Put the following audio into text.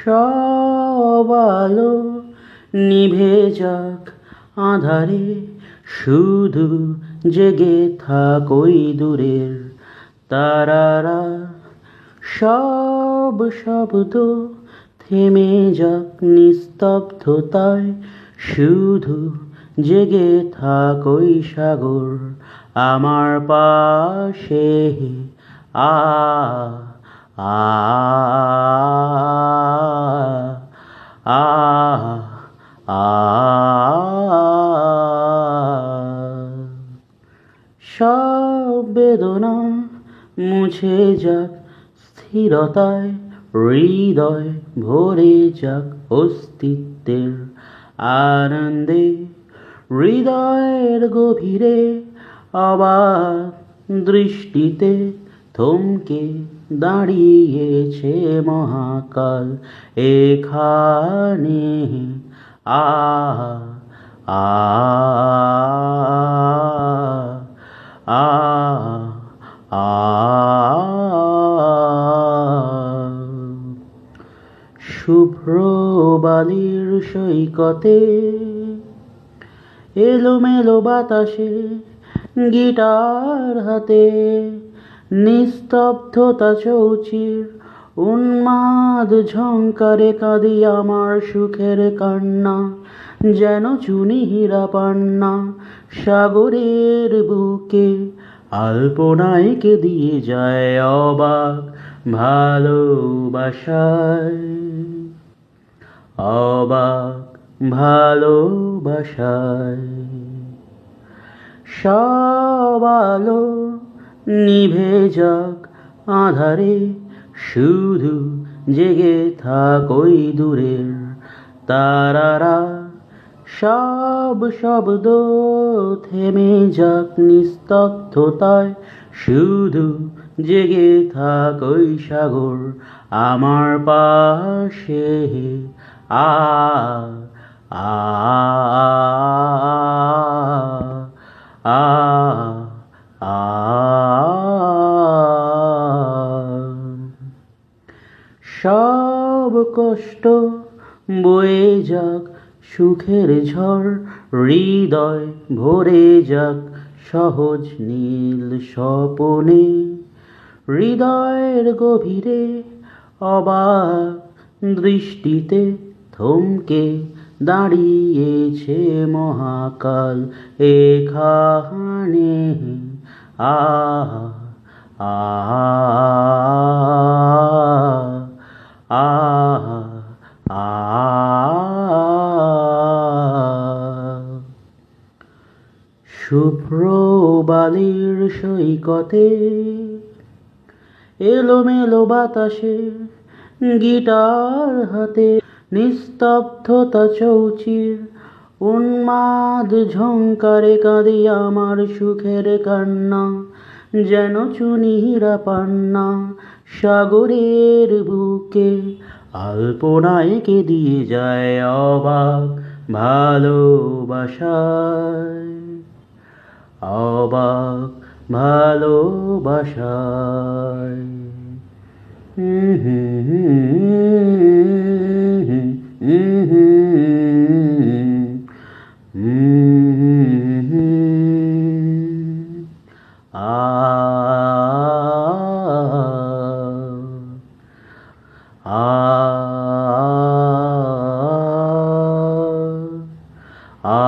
সব আলো নিভে যাক আঁধারে, শুধু জেগে থাক ওই দূরের তারারা। সব শব্দ থেমে যাক নিস্তব্ধতায়, শুধু জেগে থাক ওই সাগর আমার পাশে। আ আ আ আ সব বেদনা মুছে যাক স্থিরতায়, হৃদয় ভরে যাক অস্তিত্বের আনন্দে। হৃদয়ের গভীরে অবাক দৃষ্টিতে থমকে দাঁড়িয়েছে মহাকাল এখানে। আ আ আ আ শুভ্র বালির সৈকতে এলোমেলো বাতাসে গিটার হাতে, নিস্তব্ধতা চৌচির উন্মাদ ঝংকারে কাঁদি আমার সুখের কান্না, যেন চুনি হীরা পান্না সাগরের বুকে আলপনায়কে দিয়ে যায় অবাক ভালোবাসায়, অবাক ভালোবাসায়। সব আলো নিভে যাক আঁধারে, শুধু জেগে থাক ওই দূরের তারারা। সব শব্দ থেমে যাক নিস্তব্ধতায়, শুধু জেগে থাক ওই সাগর আমার পাশে। আ আ আ আ সব কষ্ট বয়ে যাক সুখের ঝড়, হৃদয় ভরে যাক সহজ নীল স্বপনে। হৃদয়ের গভীরে অবাক দৃষ্টিতে থমকে দাঁড়িয়েছে মহাকাল এখানে। আ আ আ আ শুভ্র বালির সৈকতে এলোমেলো বাতাসে গিটার হাতে, নিস্তব্ধতা চৌচির উন্মাদ ঝংকারে কাঁদি আমার সুখের কান্না, যেন চুনি হীরা পান্না সাগরের বুকে আলপনায়কে দিয়ে যায় অবাক ভালোবাসায়, অবাক ভালোবাসায়। আ